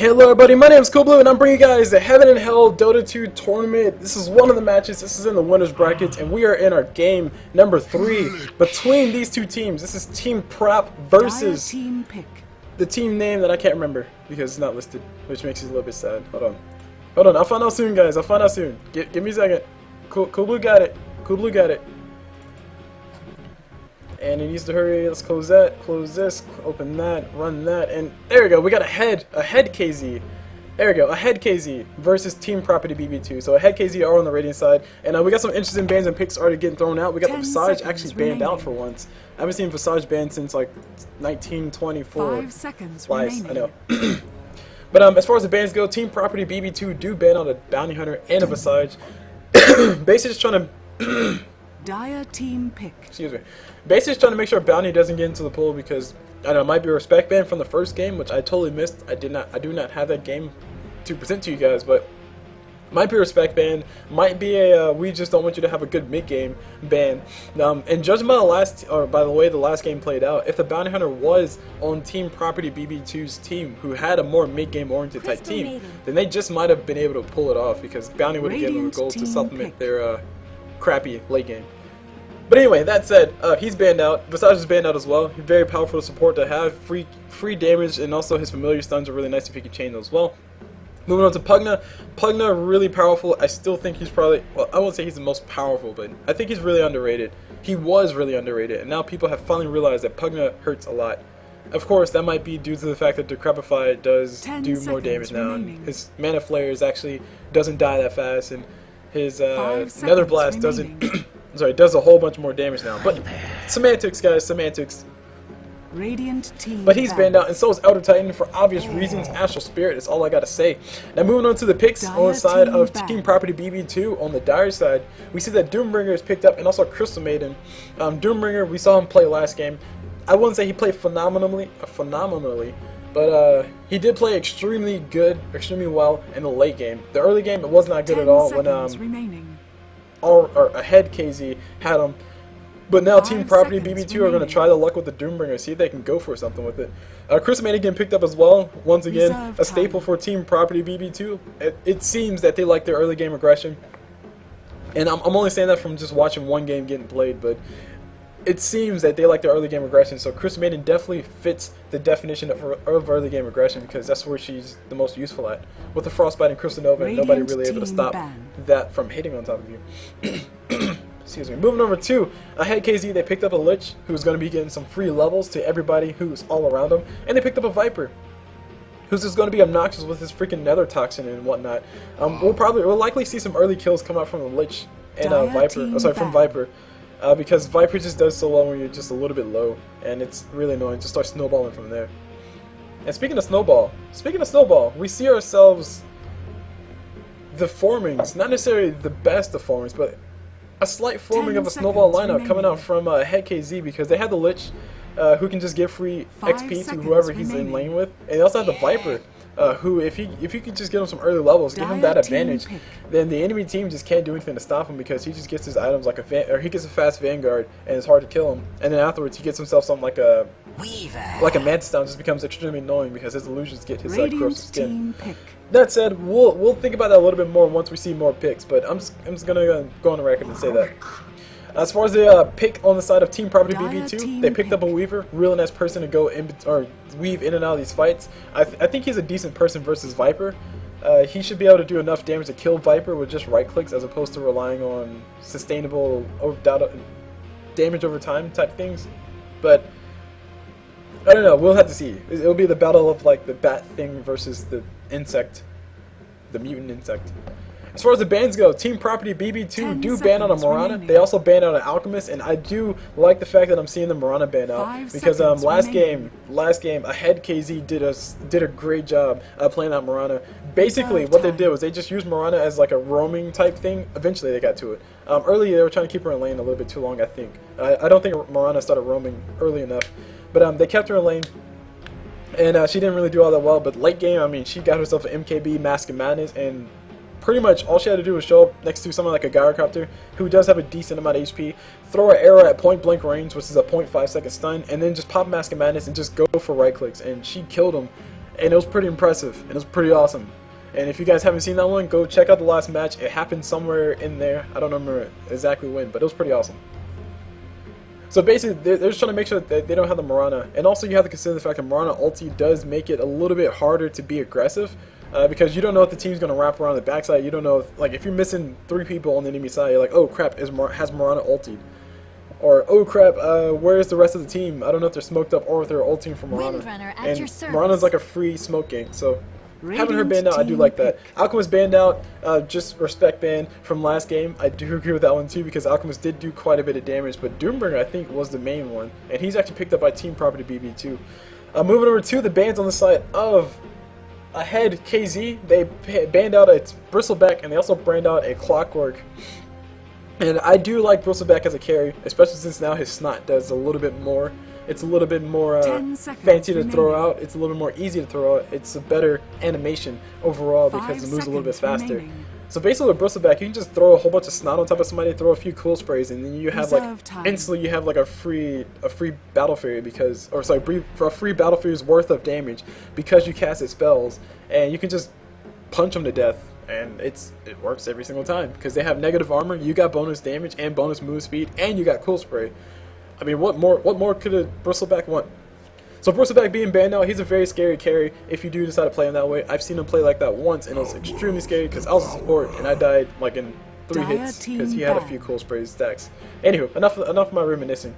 Hello everybody, my name is CulBlu and I'm bringing you guys the Heaven and Hell Dota 2 tournament. This is one of the matches, this is in the winners brackets, and we are in our game number 3 between these two teams. This is Team prOp versus the team name that I can't remember because it's not listed, which makes it a little bit sad. Hold on, I'll find out soon guys, I'll find out soon. Give me a second. CulBlu got it, CulBlu got it. And it needs to hurry. Let's close that, close this, open that, run that, and there we go. We got Ahead.kz. There we go, Ahead.kz versus Team Property BB2. So Ahead.kz are on the rating side, and we got some interesting bans and picks already getting thrown out. We got the Visage actually banned out for once. I haven't seen Visage banned since like 1924. 5 seconds Lies, remaining. I know. But as far as the bans go, Team Property BB2 do ban out a Bounty Hunter and a Visage. Basically just trying to Dire team pick. excuse me. Basically just trying to make sure Bounty doesn't get into the pool because I don't know, it might be a respect ban from the first game, which I totally missed. I do not have that game to present to you guys, but might be a respect ban, might be a we just don't want you to have a good mid game ban. And judging by the way the last game played out, if the Bounty Hunter was on Team Property BB2's team, who had a more mid game oriented type team, then they just might have been able to pull it off because Bounty would have given them a goal to supplement their crappy late game. But anyway, that said, he's banned out. Visage is banned out as well. He's very powerful support to have. Free damage, and also his familiar stuns are really nice if he can chain those well. Moving on to Pugna. Pugna, really powerful. I still think he's probably, well, I won't say he's the most powerful, but I think he's really underrated. He was really underrated, and now people have finally realized that Pugna hurts a lot. Of course, that might be due to the fact that Decrepify does do more damage now. And his Mana Flares actually doesn't die that fast, and his Nether Blast doesn't... Sorry, it does a whole bunch more damage now. But semantics, guys, semantics. Radiant team. But he's banned out, and so is Elder Titan for obvious reasons. Astral Spirit is all I gotta say. Now moving on to the picks on the side of Team Property BB2. On the Dire side, we see that Doombringer is picked up, and also Crystal Maiden. Doombringer, we saw him play last game. I wouldn't say he played phenomenally, but he did play extremely well in the late game. The early game, it was not good at all when Ahead.kz had him. But now Team Property BB2 are going to try their luck with the Doombringer, see if they can go for something with it. Chris Maiden getting picked up as well. Once again, a staple for Team Property BB2. It seems that they like their early game aggression. And I'm only saying that from just watching one game getting played, but it seems that they like their early game aggression. So Chris Maiden definitely fits the definition of early game aggression because that's where she's the most useful at. With the Frostbite and Crystal Nova, and nobody really able to stop that from hitting on top of you. Excuse me. Moving over to Ahead.kz, they picked up a Lich who's going to be getting some free levels to everybody who's all around him, and they picked up a Viper who's just going to be obnoxious with his freaking Nether Toxin and whatnot. We'll likely see some early kills come out from the Lich and from Viper. Because Viper just does so well when you're just a little bit low, and it's really annoying to start snowballing from there. And speaking of snowball, we see ourselves the formings, not necessarily the best of formings, but a slight forming of a snowball lineup coming out from Ahead.kz because they had the Lich, who can just give free XP to whoever he's in lane with, and they also have the Viper. Who, if you could just get him some early levels, give him that advantage, then the enemy team just can't do anything to stop him because he just gets his items like he gets a fast Vanguard and it's hard to kill him. And then afterwards he gets himself something like a Mantis Down, just becomes extremely annoying because his illusions get his corrosive skin. That said, we'll think about that a little bit more once we see more picks, but I'm just gonna go on the record and say that. As far as the pick on the side of Team Property BB2, they picked up a Weaver, really nice person to go in or weave in and out of these fights. I think he's a decent person versus Viper. He should be able to do enough damage to kill Viper with just right clicks as opposed to relying on sustainable damage over time type things. But I don't know, we'll have to see. It'll be the battle of like the bat thing versus the insect, the mutant insect. As far as the bans go, Team Property BB2 do ban out a Mirana. They also ban out an Alchemist, and I do like the fact that I'm seeing the Mirana ban out because last game Ahead.kz did a great job playing out Mirana. Basically, what they did was they just used Mirana as like a roaming type thing. Eventually, they got to it. Early, they were trying to keep her in lane a little bit too long, I think. I don't think Mirana started roaming early enough, but they kept her in lane. And she didn't really do all that well. But late game, I mean, she got herself an MKB, Mask of Madness, and pretty much all she had to do was show up next to someone like a Gyrocopter who does have a decent amount of HP, throw an arrow at point blank range, which is a 0.5 second stun, and then just pop Mask of Madness and just go for right clicks, and she killed him and it was pretty impressive, and it was pretty awesome. And if you guys haven't seen that one, go check out the last match. It happened somewhere in there. I don't remember exactly when, but it was pretty awesome. So basically, they're just trying to make sure that they don't have the Mirana. And also, you have to consider the fact that Mirana ulti does make it a little bit harder to be aggressive. Because you don't know if the team's going to wrap around the backside. You don't know if, like, if you're missing 3 people on the enemy side, you're like, oh crap, has Mirana ultied? Or, oh crap, where's the rest of the team? I don't know if they're smoked up or if they're ulting from Mirana. And Mirana's like a free smoke gank, so having her banned out, I do like that. Alchemist banned out, just respect ban from last game. I do agree with that one too, because Alchemist did do quite a bit of damage, but Doombringer I think was the main one, and he's actually picked up by Team Property BB2. Moving over to the bans on the side of Ahead.kz, they banned out a Bristleback, and they also banned out a Clockwork. And I do like Bristleback as a carry, especially since now his snot does a little bit more. It's a little bit more fancy to throw out. It's a little bit more easy to throw out. It's a better animation overall because it moves a little bit faster. So basically with Bristleback, you can just throw a whole bunch of snot on top of somebody, throw a few cool sprays, and then you have like instantly you have like a free battle fury because, or sorry, for a free battle fury's worth of damage because you casted spells, and you can just punch them to death. And it works every single time because they have negative armor, you got bonus damage and bonus move speed, and you got cool spray. I mean, what more could a Bristleback want? So Bristleback being banned now, he's a very scary carry if you do decide to play him that way. I've seen him play like that once, and it was extremely scary because I was a support and I died like in 3 hits because he had a few cool spray stacks. Anywho, enough of my reminiscing.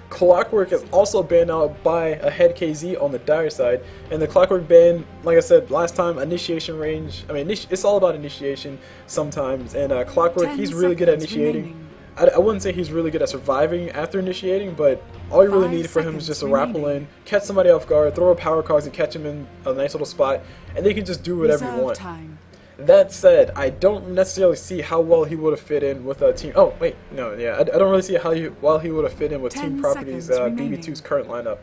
Clockwork is also banned out by Ahead.kz on the dire side, and the Clockwork ban, like I said last time, initiation range. I mean, it's all about initiation sometimes, and Clockwork, he's really good at initiating. I wouldn't say he's really good at surviving after initiating, but all you really need for him is just to rappel in, catch somebody off guard, throw a power cogs and catch him in a nice little spot, and they can just do whatever you want. That said, I don't necessarily see how well he would have fit in with a team. Oh wait, no, yeah, I don't really see how well he would have fit in with Team Property's BB2's current lineup.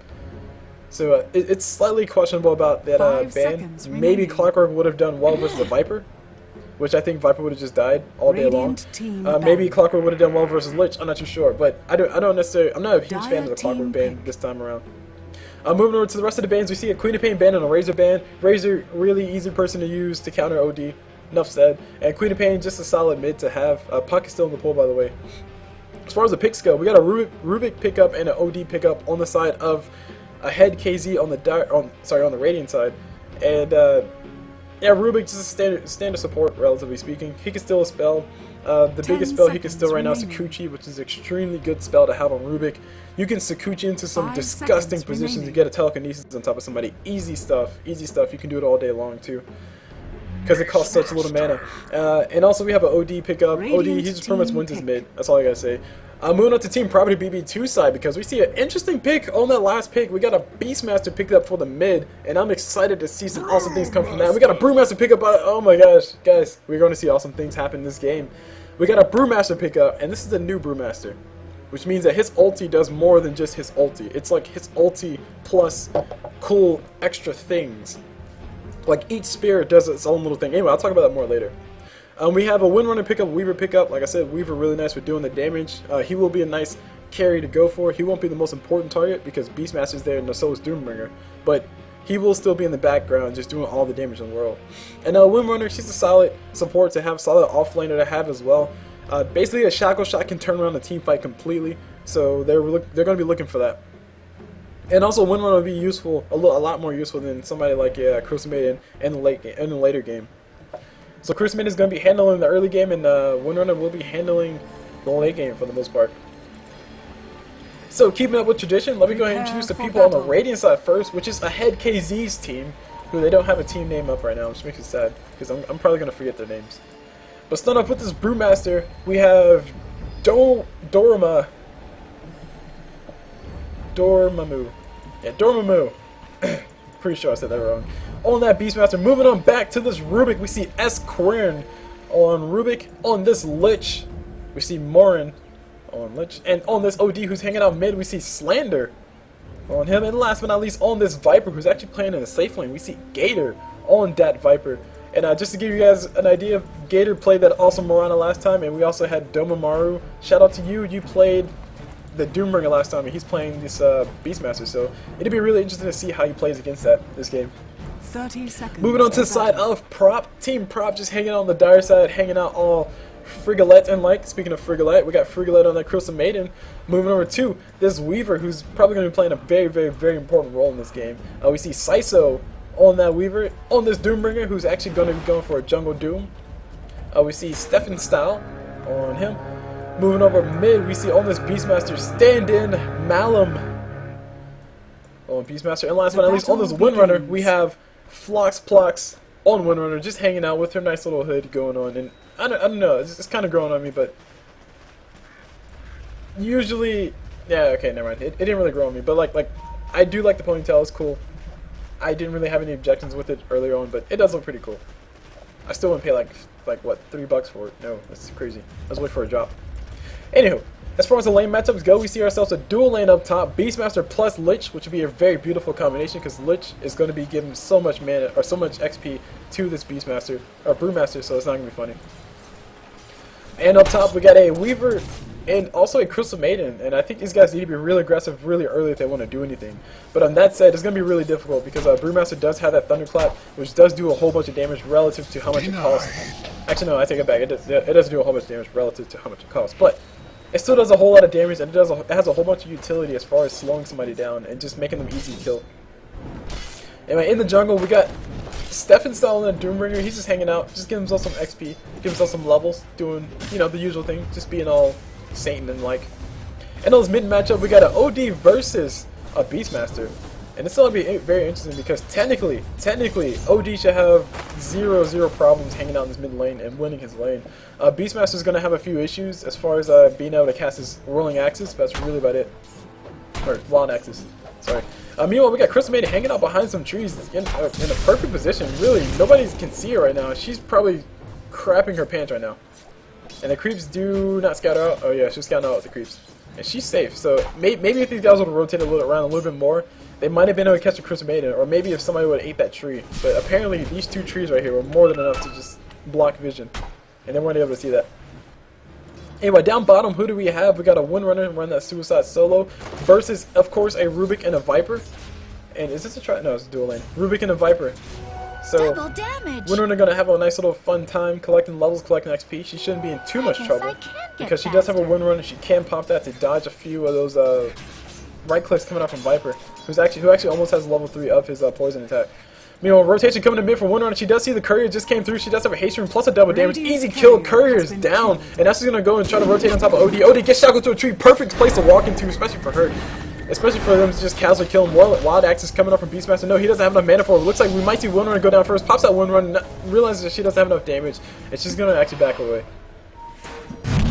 So it's slightly questionable about that ban. Maybe Clockwork would have done well versus a Viper, which I think Viper would have just died all day long. Maybe Clockwork would have done well versus Lich. I'm not too sure, but I'm not a huge fan of the Clockwork ban this time around. Moving over to the rest of the bans, we see a Queen of Pain ban and a Razor ban. Razor, really easy person to use to counter OD. Enough said. And Queen of Pain, just a solid mid to have. Puck is still in the pool, by the way. As far as the picks go, we got a Rubik pickup and an OD pickup on the side of Ahead.kz on the Radiant side, and yeah, Rubik just a standard support, relatively speaking. He can steal a spell. The biggest spell he can steal right now is Sakuchi, which is an extremely good spell to have on Rubik. You can Sakuchi into some disgusting positions to get a telekinesis on top of somebody. Easy stuff, easy stuff. You can do it all day long too, because it costs such little mana. And also we have an OD pickup. OD, he just pretty much wins his mid. That's all I gotta say. Moving on to Team Property BB2 side, because we see an interesting pick on that last pick. We got a Beastmaster picked up for the mid, and I'm excited to see some awesome things come from that. We got a Brewmaster pickup. Oh my gosh, guys, we're going to see awesome things happen in this game. We got a Brewmaster pickup, and this is a new Brewmaster, which means that his ulti does more than just his ulti. It's like his ulti plus cool extra things. Like each spear does its own little thing. Anyway, I'll talk about that more later. We have a Windrunner pickup, Weaver pickup. Like I said, Weaver really nice for doing the damage. He will be a nice carry to go for. He won't be the most important target because Beastmaster's there and so is Doombringer. But he will still be in the background just doing all the damage in the world. And Windrunner, she's a solid support to have, solid offlaner to have as well. Basically, a Shackle Shot can turn around the team fight completely. So they're going to be looking for that. And also, Windrunner will be useful, a lot more useful than somebody like Crucimated in the later game. So Crucimated is going to be handling the early game, and Windrunner will be handling the late game for the most part. So keeping up with tradition, let me go ahead and introduce the people on the Radiant side first, which is Ahead.kz's team, who they don't have a team name up right now, which makes me sad, because I'm probably going to forget their names. But starting off with this Brewmaster, we have Dormammu. Yeah, Dormammu. Pretty sure I said that wrong. On that Beastmaster, moving on back to this Rubik, we see S-Quern on Rubik. On this Lich, we see Morin on Lich. And on this OD who's hanging out mid, we see Slander on him. And last but not least, on this Viper who's actually playing in the safe lane, we see Gator on that Viper. And just to give you guys an idea, Gator played that awesome Mirana last time, and we also had Domamaru. Shout out to you, you played the Doombringer last time, and he's playing this Beastmaster, so it'd be really interesting to see how he plays against this game. 30 seconds. Moving on to the side of prOp, Team prOp just hanging out on the dire side, hanging out all Frigolette and like. Speaking of Frigolette, we got Frigolette on that Crystal Maiden. Moving over to this Weaver, who's probably going to be playing a very, very, very important role in this game. We see Saiso on that Weaver, on this Doombringer, who's actually going to be going for a Jungle Doom. We see Stefan Style on him. Moving over mid, we see on this Beastmaster stand-in Malum on Beastmaster. And last but not least, on this Windrunner, we have Phlox Plox on Windrunner, just hanging out with her nice little hood going on. And I don't know, it's kind of growing on me, but usually, yeah, okay, never mind. It didn't really grow on me, but like I do like the ponytail. It's cool. I didn't really have any objections with it earlier on, but it does look pretty cool. I still wouldn't pay like what, $3 for it? No, that's crazy. Let's wait for a drop. Anywho, as far as the lane matchups go, we see ourselves a dual lane up top, Beastmaster plus Lich, which would be a very beautiful combination because Lich is going to be giving so much mana or so much XP to this Beastmaster or Brewmaster, so it's not going to be funny. And up top, we got a Weaver and also a Crystal Maiden, and I think these guys need to be really aggressive really early if they want to do anything. But on that said, it's going to be really difficult because Brewmaster does have that Thunderclap, which does do a whole bunch of damage relative to how much it costs. Actually, no, I take it back. It does do a whole bunch of damage relative to how much it costs, but it still does a whole lot of damage, and it has a whole bunch of utility as far as slowing somebody down and just making them easy to kill. Anyway, in the jungle, we got Stefan Style and Doombringer. He's just hanging out, just giving himself some XP, giving himself some levels, doing, you know, the usual thing, just being all Satan and like. And on this mid matchup, we got an OD versus a Beastmaster. And it's going to be very interesting because technically, OD should have zero problems hanging out in this mid lane and winning his lane. Beastmaster is going to have a few issues as far as being able to cast his Rolling Axis, but that's really about it. Or Wild Axis, sorry. Meanwhile, we got Crystal Maiden hanging out behind some trees in a perfect position. Really, nobody can see her right now. She's probably crapping her pants right now. And the creeps do not scout out. Oh yeah, she's scouting out with the creeps. And she's safe, so maybe if these guys would have rotated around a little bit more, they might have been able to catch a Crystal Maiden, or maybe if somebody would have ate that tree. But apparently these two trees right here were more than enough to just block vision. And they weren't able to see that. Anyway, down bottom, who do we have? We got a Windrunner run that Suicide solo versus, of course, a Rubik and a Viper. And is this a try? No, it's a dual lane. Rubik and a Viper. So, Windrunner gonna have a nice little fun time collecting levels, collecting XP. She shouldn't be in too much trouble because she does have a Windrunner. She can pop that to dodge a few of those right clicks coming out from Viper, who actually almost has level 3 of his poison attack. Meanwhile, rotation coming in mid for Windrunner. She does see the Courier just came through. She does have a haste rune plus a double damage. Easy kill. Courier's down, and now she's gonna go and try to rotate on top of OD. OD gets shackled to a tree. Perfect place to walk into, especially for her. Especially for them to just casually kill him. Wild Axis coming up from Beastmaster. No, he doesn't have enough mana for it. Looks like we might see Windrunner go down first. Pops out Windrunner, realizes that she doesn't have enough damage, and she's gonna actually back away.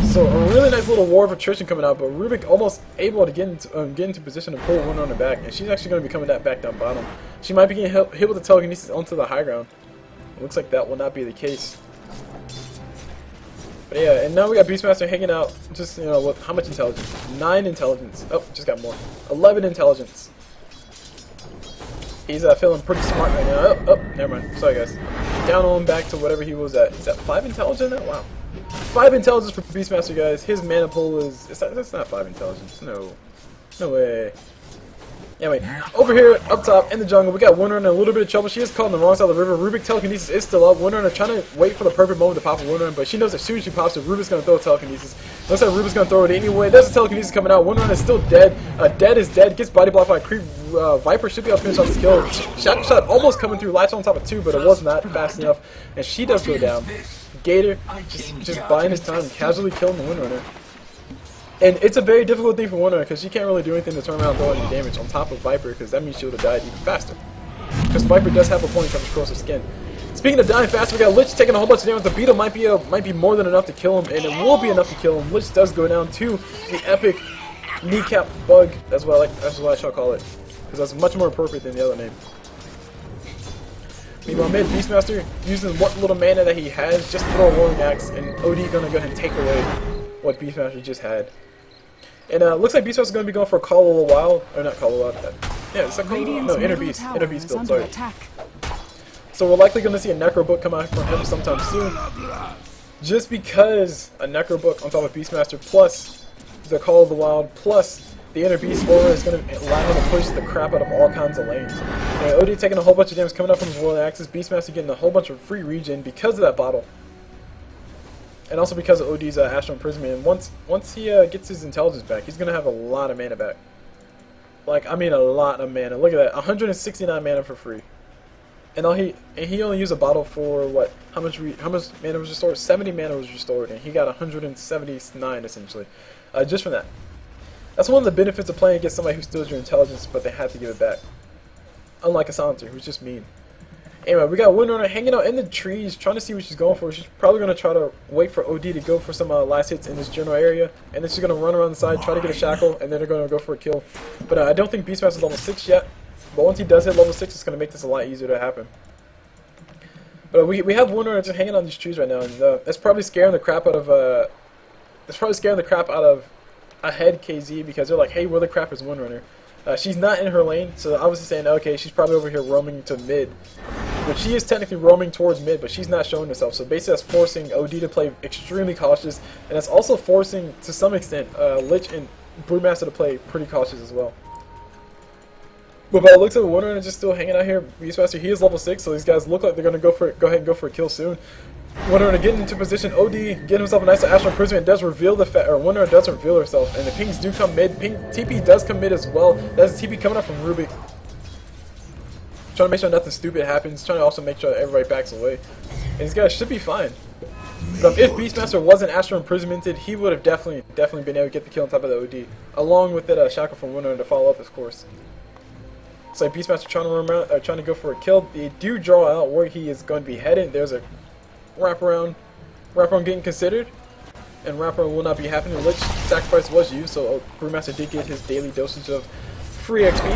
So a really nice little war of attrition coming out, but Rubik almost able to get into position to pull Windrunner back, and she's actually going to be coming back down bottom. She might be getting hit with the telekinesis onto the high ground. It looks like that will not be the case. But yeah, and now we got Beastmaster hanging out, just, you know, with how much intelligence? 9 intelligence. Oh, just got more. 11 intelligence. He's feeling pretty smart right now. Oh, never mind. Sorry, guys. Down on back to whatever he was at. Is that 5 intelligence now? Wow. 5 intelligence for Beastmaster, guys. His mana pool is... That's not 5 intelligence. No. No way. Anyway, over here, up top, in the jungle, we got Windrunner in a little bit of trouble. She is caught on the wrong side of the river. Rubik telekinesis is still up. Windrunner trying to wait for the perfect moment to pop a Windrunner, but she knows as soon as she pops it, Rubik's going to throw telekinesis. Looks like Rubik's going to throw it anyway. There's a telekinesis coming out. Windrunner is still dead. Dead is dead. Gets body blocked by a creep. Viper should be able to finish off this kill. Shot almost coming through. Latch on top of 2, but it was not fast enough. And she does go down. Gator just buying his time, casually killing the Windrunner. And it's a very difficult thing for Windrunner because she can't really do anything to turn around and throw any damage on top of Viper, because that means she would have died even faster. Because Viper does have a point comes across her skin. Speaking of dying faster, we got Lich taking a whole bunch of damage. The beetle might be more than enough to kill him, and it will be enough to kill him. Lich does go down to the epic kneecap bug. That's what I shall call it, because that's much more appropriate than the other name. Meanwhile, mid Beastmaster using what little mana that he has just to throw a Rolling Axe, and OD gonna go ahead and take away what Beastmaster just had. And looks like Beastmaster is going to be going for a Call a little while. Or not Call a while. Yeah, it's like no, Inner Beast build, sorry. So we're likely going to see a Necro book come out from him sometime soon. Just because a Necro book on top of Beastmaster plus the Call of the Wild, plus the Inner Beast aura is going to allow him to push the crap out of all kinds of lanes. OD taking a whole bunch of damage coming up from his Royal Axis, Beastmaster getting a whole bunch of free regen because of that bottle. And also because of OD's Astral Imprisonment. And once he gets his intelligence back, he's going to have a lot of mana back. Like, I mean a lot of mana. Look at that, 169 mana for free. And he only used a bottle for what? How much mana was restored? 70 mana was restored, and he got 179 essentially, just from that. That's one of the benefits of playing against somebody who steals your intelligence, but they have to give it back. Unlike a Silencer, who's just mean. Anyway, we got Windrunner hanging out in the trees, trying to see what she's going for. She's probably going to try to wait for OD to go for some last hits in this general area, and then she's going to run around the side, try to get a shackle, and then they're going to go for a kill. But I don't think Beastmaster's level 6 yet, but once he does hit level 6, it's going to make this a lot easier to happen. But we have Windrunner just hanging on these trees right now, and that's probably scaring the crap out of Ahead.kz, because they're like, hey, where the crap is Windrunner? She's not in her lane, so obviously saying, okay, she's probably over here roaming to mid. But she is technically roaming towards mid, but she's not showing herself. So basically that's forcing OD to play extremely cautious, and that's also forcing, to some extent, Lich and Brewmaster to play pretty cautious as well. But by the looks of it, Windrunner is just still hanging out here. Beastmaster, he is level 6, so these guys look like they're going to go ahead and go for a kill soon. Windrunner getting into position, OD getting himself a nice Astral Imprisonment, does reveal the fact, or Windrunner does reveal herself, and the pings do come mid. TP does come mid as well. That's TP coming up from Rubik. Trying to make sure nothing stupid happens, trying to also make sure everybody backs away. And these guys should be fine. But if Beastmaster wasn't Astral Imprisomented, he would have definitely been able to get the kill on top of the OD, along with that shackle from Windrunner to follow up, of course. So Beastmaster trying to run around, trying to go for a kill. They do draw out where he is going to be headed. There's a wraparound getting considered, and wraparound will not be happening. Lich sacrifice was used, so Brewmaster did get his daily dosage of free XP.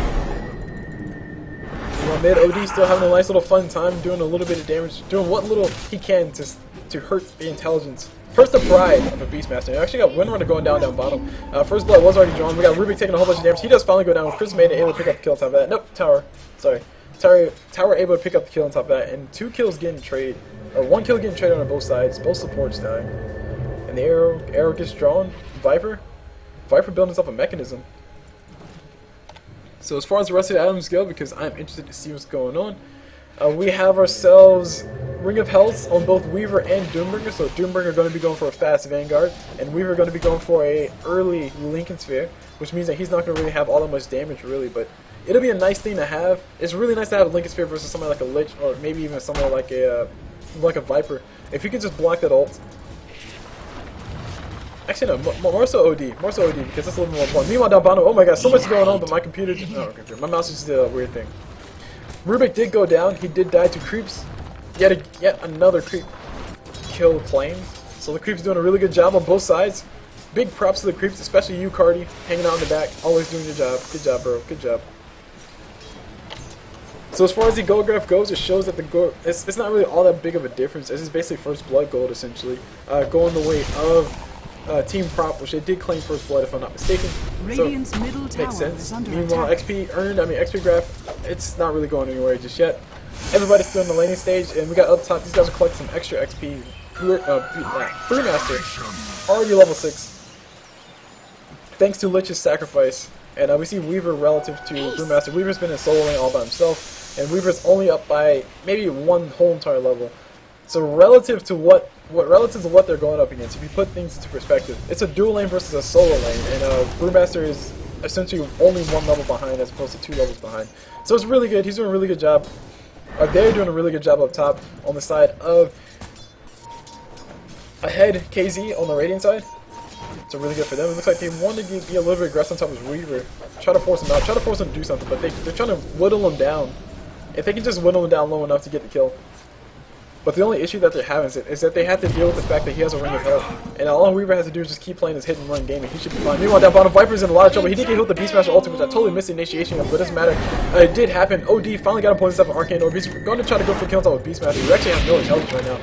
While mid, OD still having a nice little fun time, doing a little bit of damage, doing what little he can to hurt the intelligence. Hurts the pride of a Beastmaster. You actually got Windrunner going down bottom. First blood was already drawn. We got Rubik taking a whole bunch of damage. He does finally go down. Chris made it able to pick up the kill on top of that. Nope, Tower. Sorry. Tower able to pick up the kill on top of that, and 2 kills getting traded. Or 1 kill getting traded on both sides. Both supports dying. And the arrow gets drawn. Viper building himself a mechanism. So as far as the rest of the items go, because I'm interested to see what's going on, we have ourselves Ring of Health on both Weaver and Doombringer. So Doombringer going to be going for a fast Vanguard, and Weaver going to be going for a early Lincoln Sphere, which means that he's not going to really have all that much damage really, but it'll be a nice thing to have. It's really nice to have a Lincoln Sphere versus somebody like a Lich, or maybe even somebody like a Viper. If you can just block that ult. Actually, no, more so OD, because that's a little more fun. Meanwhile, down bottom, oh my god, so much going on, but my computer just, oh, okay, my mouse just did a weird thing. Rubik did go down, he did die to creeps. Yet another creep kill claimed. So the creeps doing a really good job on both sides. Big props to the creeps, especially you, Cardi, hanging out in the back, always doing your job. Good job, bro, good job. So as far as the gold graph goes, it shows that the gold, it's not really all that big of a difference. This is basically first blood gold, essentially, going the way of Team Prop, which they did claim first blood, if I'm not mistaken. Radiant's so, middle tower makes sense. is under Meanwhile, attack. XP graph, it's not really going anywhere just yet. Everybody's still in the laning stage, and we got up top, these guys are collecting some extra XP. Brewmaster, already level 6. Thanks to Lich's sacrifice. And we see Weaver relative to Brewmaster. Weaver's been in solo lane all by himself, and Weaver's only up by maybe 1 whole entire level. So relative to what they're going up against, if you put things into perspective, it's a dual lane versus a solo lane, and Brewmaster is essentially only 1 level behind as opposed to 2 levels behind. So it's really good. He's doing a really good job. They're doing a really good job up top on the side of Ahead.kz on the Radiant side. So really good for them. It looks like they want to be a little bit aggressive on top of Weaver. Try to force him out. Try to force him to do something, but they're trying to whittle him down. If they can just whittle him down low enough to get the kill. But the only issue that they're having is that they have to deal with the fact that he has a Ring of Health. And all Weaver has to do is just keep playing his hit and run game, and he should be fine. Meanwhile, down bottom, Viper's in a lot of trouble. He did get hit with the Beastmaster ultimate, which I totally missed the initiation of, but it doesn't matter. It did happen. OD finally got him pulling himself an Arcane Orb. He's going to try to go for kills with Beastmaster. We actually have no intelligence right now.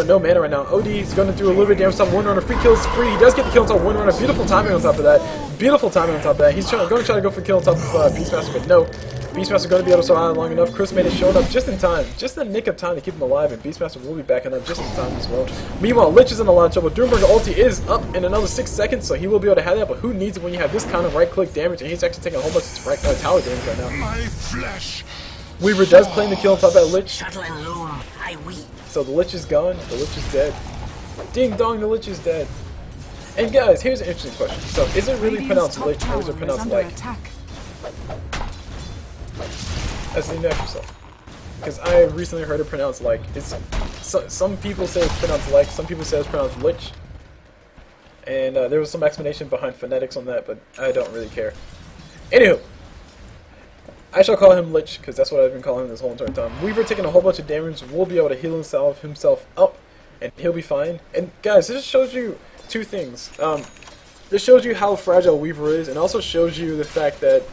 No mana right now. OD is going to do a little bit of damage on top of Windrunner. Free kills, free. He does get the kill on top of Windrunner. Beautiful timing on top of that. Beautiful timing on top of that. He's going to try to go for kill on top of Beastmaster, but no. Beastmaster going to be able to survive long enough. Chris made it showing up just in time, just in the nick of time to keep him alive, and Beastmaster will be backing up just in time as well. Meanwhile, Lich is in a lot of trouble. Doombringer ulti is up in another 6 seconds, so he will be able to have that, but who needs it when you have this kind of right-click damage, and he's actually taking a whole bunch of tower damage right now. My flesh. Weaver does claim the kill on top of that Lich, Shuttle and loom, I weep. so the Lich is gone, the Lich is dead. Ding dong, the Lich is dead. And guys, here's an interesting question. So, is it really pronounced Lich, or is it pronounced like? As you know yourself. Because I recently heard it pronounced like. It's some people say it's pronounced like, some people say it's pronounced Lich. And there was some explanation behind phonetics on that, but I don't really care. Anywho, I shall call him Lich, because that's what I've been calling him this whole entire time. Weaver taking a whole bunch of damage, will be able to heal himself up, and he'll be fine. And guys, this just shows you two things. This shows you how fragile Weaver is, and also shows you the fact that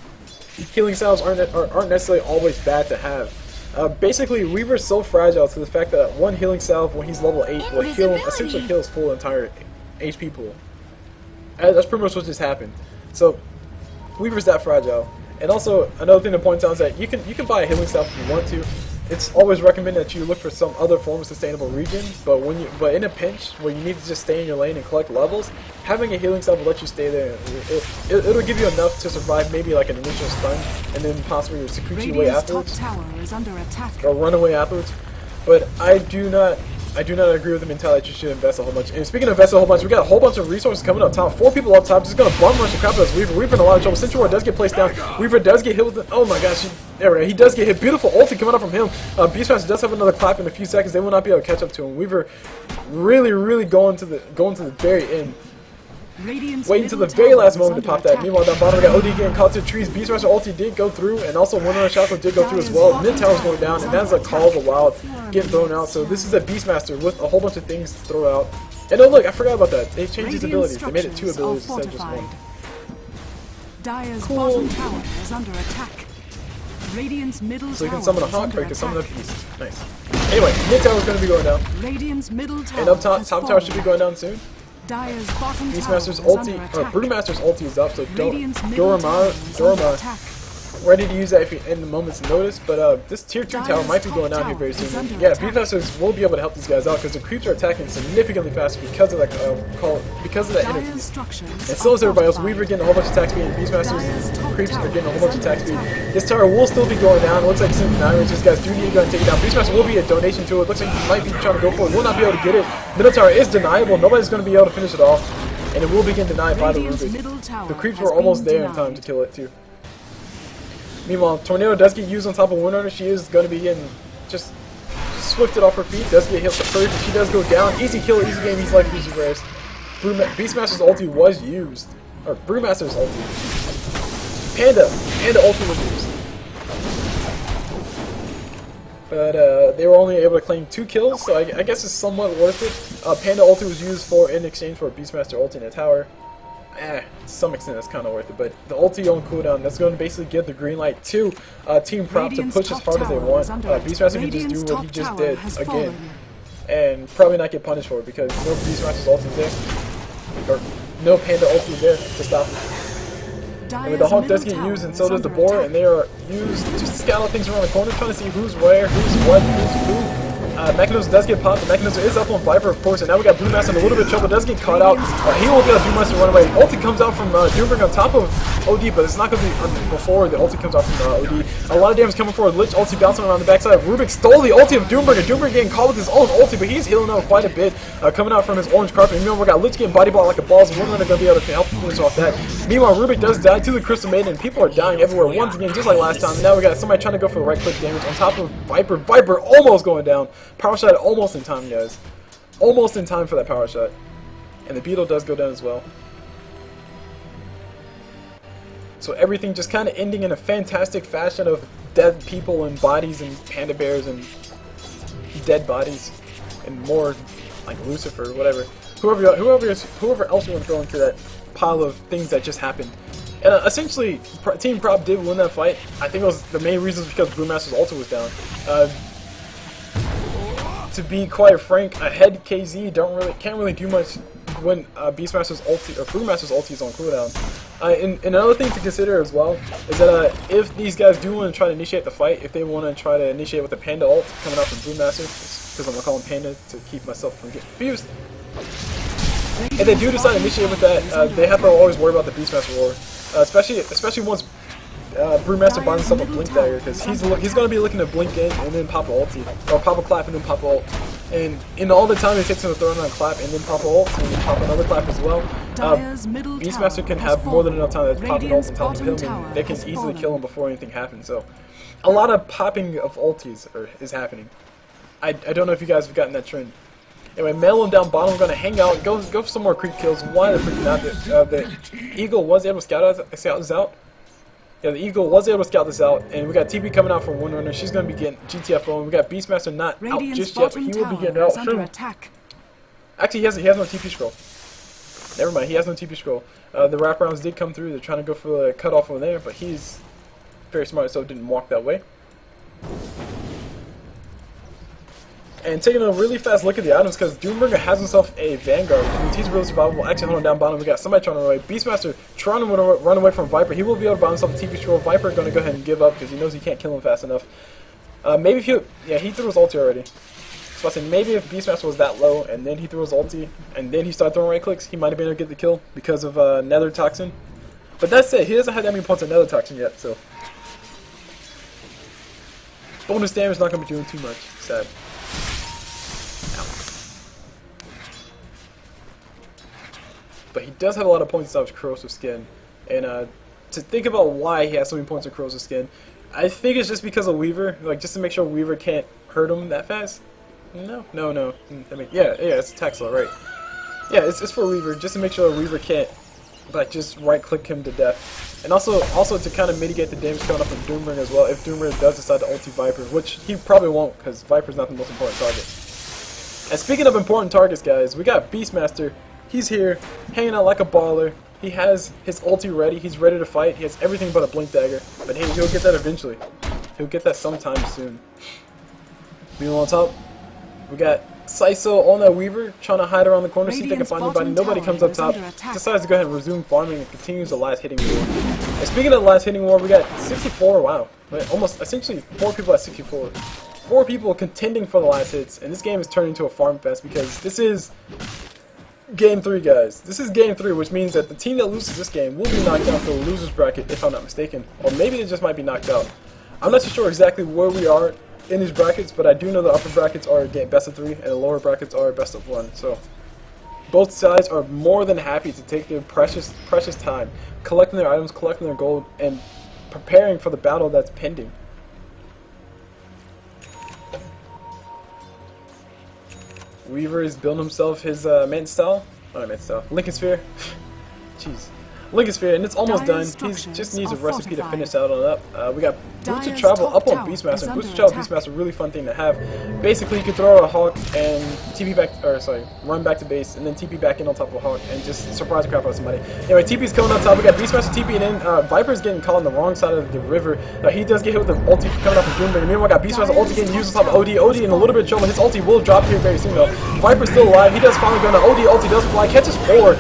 healing salves aren't necessarily always bad to have. Basically, Weaver's so fragile to the fact that one healing salve when he's level 8 will essentially heal his full entire HP pool. And that's pretty much what just happened. So, Weaver's that fragile. And also, another thing to point out is that you can buy a healing salve if you want to. It's always recommended that you look for some other form of sustainable regen, but in a pinch where you need to just stay in your lane and collect levels, having a healing salve will let you stay there. It'll give you enough to survive maybe like an initial stun, and then possibly secrete you away afterwards, or run away afterwards. But I do not agree with the mentality that you should invest a whole bunch. And speaking of invest a whole bunch, we got a whole bunch of resources coming up top. 4 people up top, just gonna bum rush the crap out of Weaver. Weaver in a lot of trouble. Central Ward does get placed down. Weaver does get hit with it. Oh my gosh, there we go. He does get hit. Beautiful ulti coming up from him. Beastmaster does have another clap in a few seconds. They will not be able to catch up to him. Weaver really going to the very end. Waiting until the very last moment to pop that. Meanwhile, down bottom we got OD getting caught to the trees. Beastmaster ulti did go through, and also one runner Shackle did go through as well. Mid tower's going down, and that's a Call of the Wild getting thrown out. So this is a Beastmaster with a whole bunch of things to throw out. And oh look, I forgot about that. They changed his abilities. They made it 2 abilities instead of just 1. Dire's bottom tower is under attack. Radiant's middle So you can tower summon a is Hawk, under or you can summon a attack. Beast. Nice. Anyway, mid tower's going to be going down. Radiant's middle tower And up top, has top tower fallen. should be going down soon. Dire's bottom Beastmaster's tower is under ulti, or attack. Brewmaster's ulti is up, so Radiant's middle tower is under Dorama attack. ready to use that if you, in the moment's notice, but this tier 2 tower might be going down here very soon. And yeah, Beastmasters will be able to help these guys out because the creeps are attacking significantly faster because of that energy. Dire's structures And so is everybody else. are Weaver getting a whole bunch of attack speed, and Beastmasters creeps are getting a whole bunch of attack speed. This tower will still be going down. It looks like 79 range. These guys do need to go and take it down. Beastmaster will be a donation to it. Looks like he might be trying to go for it. Will not be able to get it. Middle tower is deniable. Nobody's going to be able to finish it off. And it will begin denied by the Radiant's Rubik. middle tower The creeps has were almost been there in time denied. to kill it too. Meanwhile, Tornado does get used on top of Windrunner. She is going to be getting just swifted off her feet. Does get hit first, but she does go down. Easy kill, easy game. He's like easy rares. Beastmaster's ulti was used, or Brewmaster's ulti. Panda ulti was used. But they were only able to claim 2 kills, so I guess it's somewhat worth it. Panda ulti was used in exchange for a Beastmaster ulti in a tower. To some extent that's kind of worth it, but the ulti on cooldown, that's going to basically give the green light to Team Prop to push as hard as they want. Beastmaster can just do what he just did again, and probably not get punished for it because no Beastmaster's ulti there, or no Panda ulti there to stop him. And the Hawk does get used, and so does the Boar, and they are used just to scout out things around the corner, trying to see who's where, who's what, who's who. Mechanism does get popped. The Mechanism is up on Viper, of course, and now we got Brewmaster in a little bit of trouble. Does get caught out. He will get a Brewmaster run away. Ulti comes out from Doombringer on top of OD, but it's not going to be before the ulti comes out from OD. A lot of damage coming forward. Lich ulti bouncing around the backside. Rubik stole the ulti of Doombringer. Doombringer getting caught with his own ulti, but he's healing out quite a bit. Coming out from his orange carpet. Meanwhile, we got Lich getting body blocked like a balls. One runner going to be able to help finish off that. Meanwhile, Rubik does die to the Crystal Maiden, and people are dying everywhere once again, just like last time. And now we got somebody trying to go for the right click damage on top of Viper. Viper almost going down. Power shot almost in time, guys. Almost in time for that power shot. And the Beetle does go down as well. So everything just kind of ending in a fantastic fashion of dead people and bodies and panda bears and dead bodies and more like Lucifer, whatever. Whoever else you want to throw into that pile of things that just happened. And essentially, Team Prop did win that fight. I think it was the main reason was because Brewmaster's ulti was down. To be quite frank, Ahead.kz can't really do much when Beastmaster's ulti or Brewmaster's ulti is on cooldown. And another thing to consider as well is that if these guys do want to try to initiate the fight, if they want to try to initiate with the Panda ult coming out from Brewmaster, because I'm going to call him Panda to keep myself from getting confused. If they do decide to initiate with that, they have to always worry about the Beastmaster roar, especially once Brewmaster buys himself a Blink Dagger, because he's going to be looking to blink in and then pop a ulti, or pop a clap and then pop a ult. And in all the time it takes him to throw in a clap and then pop a ult and then pop another clap as well, Beastmaster can have more than enough time to pop an ult and tell him to kill him, and they can easily kill him before anything happens. So a lot of popping of ultis is happening. I don't know if you guys have gotten that trend. Anyway, Melon down bottom, we're going to hang out, go for some more creep kills. Why the freaking not? The Eagle was able to scout this out. Yeah, the Eagle was able to scout this out, and we got TP coming out from Windrunner. She's going to be getting GTFO, and we got Beastmaster not out just yet, but he will be getting out soon. Actually, he has no TP scroll. Never mind, he has no TP scroll. The wraparounds did come through. They're trying to go for the cutoff over there, but he's very smart, so didn't walk that way. And taking a really fast look at the items, because Doombringer has himself a Vanguard, which means he's really survivable. Actually, hold on, down bottom, we got somebody trying to run away. Beastmaster trying to run away from Viper. He will be able to buy himself a TP scroll. Viper going to go ahead and give up, because he knows he can't kill him fast enough. Maybe if he... Yeah, he threw his ulti already. So I said maybe if Beastmaster was that low, and then he threw his ulti, and then he started throwing right clicks, he might have been able to get the kill because of Nether Toxin. But that's it, he doesn't have that many points of Nether Toxin yet, so... Bonus damage is not going to be doing too much. Sad. But he does have a lot of points of corrosive skin, and to think about why he has so many points of corrosive skin, I think it's just because of Weaver, like just to make sure Weaver can't hurt him that fast. No. I mean, yeah, it's attack slow, right? Yeah, it's for Weaver, just to make sure Weaver can't like just right click him to death, and also to kind of mitigate the damage coming up from Doombringer as well. If Doombringer does decide to ulti Viper, which he probably won't, because Viper's not the most important target. And speaking of important targets, guys, we got Beastmaster. He's here, hanging out like a baller. He has his ulti ready. He's ready to fight. He has everything but a Blink Dagger. But hey, he'll get that eventually. He'll get that sometime soon. Meanwhile, on top, we got Saiso on that Weaver, trying to hide around the corner, see if they can find anybody. Nobody comes up top. Decides to go ahead and resume farming and continues the last hitting war. And speaking of the last hitting war, we got 64. Wow, almost essentially 4 people at 64. 4 people contending for the last hits, and this game is turning into a farm fest because this is Game 3, guys. This is Game 3, which means that the team that loses this game will be knocked out for the loser's bracket, if I'm not mistaken. Or maybe they just might be knocked out. I'm not too sure exactly where we are in these brackets, but I do know the upper brackets are best of 3, and the lower brackets are best of 1. So both sides are more than happy to take their precious time, collecting their items, collecting their gold, and preparing for the battle that's pending. Weaver is building himself his Lincoln Sphere. Jeez. Lincoln Sphere, and it's almost done. He just needs a recipe to finish out on it up. We got Boots of Travel up on Beastmaster. Boots of Travel Beastmaster, really fun thing to have. Basically, you can throw a Hawk and run back to base, and then TP back in on top of a Hawk, and just surprise the crap out of somebody. Anyway, TP's coming on top. We got Beastmaster TP, and then Viper's getting caught on the wrong side of the river. He does get hit with the ulti coming up from Doombringer. Meanwhile, we got Beastmaster ulti getting used on top of OD. OD in a little bit of trouble. His ulti will drop here very soon, though. Viper's still alive. He does finally go down. OD ulti does fly, catches 4.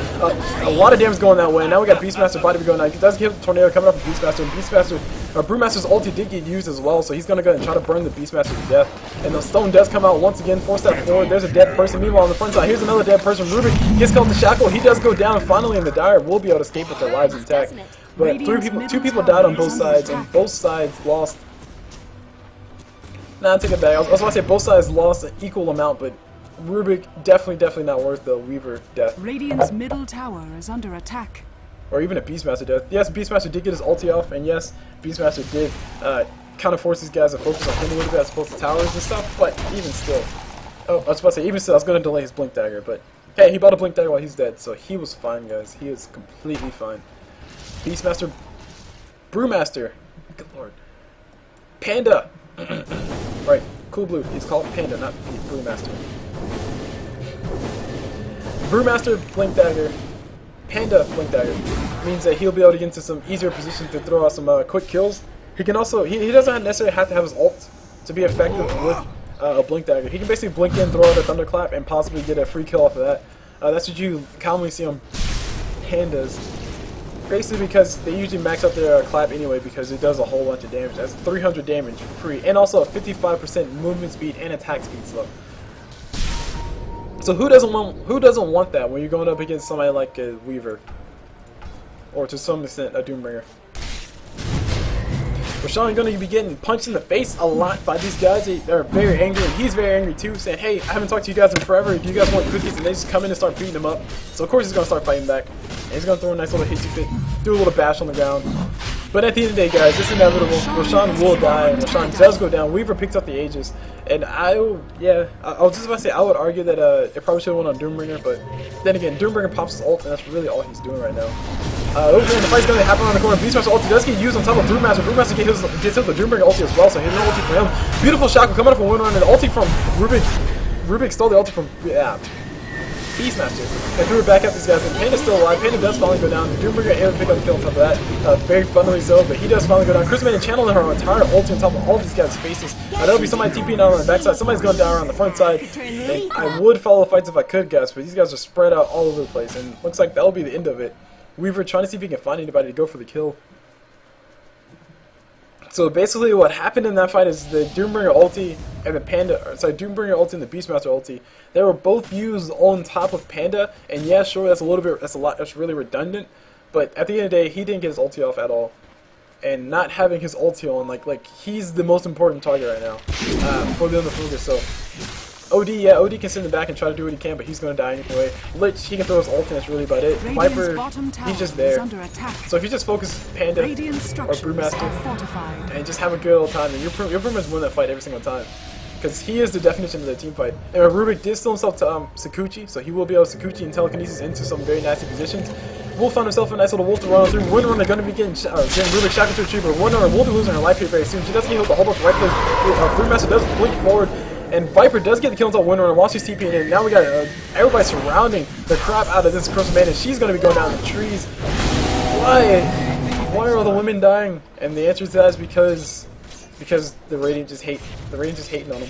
A lot of damage going that way. Now we got Beastmaster body going out. He does get the tornado coming up from Beastmaster, and Brewmaster's ulti did get used as well, so he's gonna go and try to burn the Beastmaster to death. And the stone does come out once again, 4 steps forward. There's a dead person. Meanwhile, on the front side, here's another dead person. Rubik gets caught in the shackle. He does go down. Finally, in the Dire will be able to escape with their lives intact. But 2 people died on both sides, and both sides lost. Nah, I take it back. I was about to say both sides lost an equal amount, but Rubik definitely not worth the Weaver death. Radiant's middle tower is under attack. Or even a Beastmaster death. Yes, Beastmaster did get his ulti off, and yes, Beastmaster did kind of force these guys to focus on him a little bit as opposed to towers and stuff, but even still. Oh, I was about to say, even still, I was going to delay his Blink Dagger, but hey, he bought a Blink Dagger while he's dead, so he was fine, guys. He is completely fine. Beastmaster, Brewmaster, good lord. Panda! Right, CulBlu, he's called Panda, not Brewmaster. Brewmaster, Blink Dagger. Panda Blink Dagger means that he'll be able to get into some easier positions to throw out some quick kills. He can also, he doesn't necessarily have to have his ult to be effective with a Blink Dagger. He can basically blink in, throw out a Thunderclap, and possibly get a free kill off of that. That's what you commonly see on Pandas. basically because they usually max out their clap anyway because it does a whole bunch of damage. That's 300 damage free, and also a 55% movement speed and attack speed slow. So who doesn't want that when you're going up against somebody like a Weaver, or to some extent a Doombringer? Rashawn going to be getting punched in the face a lot by these guys. They're very angry, and he's very angry too, saying, hey, I haven't talked to you guys in forever. Do you guys want cookies? And they just come in and start beating him up. So of course he's going to start fighting back. And he's going to throw a nice little hitsy fit, do a little bash on the ground. But at the end of the day, guys, it's inevitable. Rashawn will die, and Rashawn does go down. Weaver picks up the Aegis. And I was just about to say, I would argue that it probably should have went on Doombringer, but then again, Doombringer pops his ult, and that's really all he's doing right now. Over there, the fight's going to happen around the corner. Beastmaster ulti does get used on top of Brewmaster. Brewmaster gets hit with the Doombringer ulti as well, so he's no ulti for him. Beautiful shackle coming up from Windrunner, and the ulti from Rubik. Rubik stole the ulti from Beastmaster and threw it back at these guys. And Panda's still alive. Panda does finally go down. Doombringer able to pick up the kill on top of that. Very funnily so, but he does finally go down. Chris Manning channeling her entire ulti on top of all of these guys' faces. That'll be somebody TPing out on the backside. Somebody's going down around the front side. And I would follow the fights if I could, guys, but these guys are spread out all over the place, and looks like that'll be the end of it. Weaver trying to see if he can find anybody to go for the kill. So basically what happened in that fight is the Doombringer ulti and the Doombringer ulti and the Beastmaster ulti, they were both used on top of Panda, and yeah, sure, that's really redundant, but at the end of the day, he didn't get his ulti off at all. And not having his ulti on, like he's the most important target right now for them to focus. So OD can sit in the back and try to do what he can, but he's going to die anyway. Lich, he can throw his ult, and that's really about it. Viper, he's just there. So if you just focus Panda or Brewmaster and just have a good old time, then your Brewmaster's win that fight every single time. Because he is the definition of the team fight. And Rubik did steal himself to Sakuchi, so he will be able to Sakuchi and telekinesis into some very nasty positions. Wolf found himself a nice little wolf to run through. Windrunner going to be getting Rubik shackled to retrieve, but Windrunner will be losing her life here very soon. She doesn't get hit with the whole bunch of right clicks. Brewmaster does blink forward. And Viper does get the kill on top of Windrunner while she's TPing in. Now we got everybody surrounding the crap out of this Crystal Maiden. She's going to be going down the trees. Why are all the women dying? And the answer to that is because the Radiant just hating on them.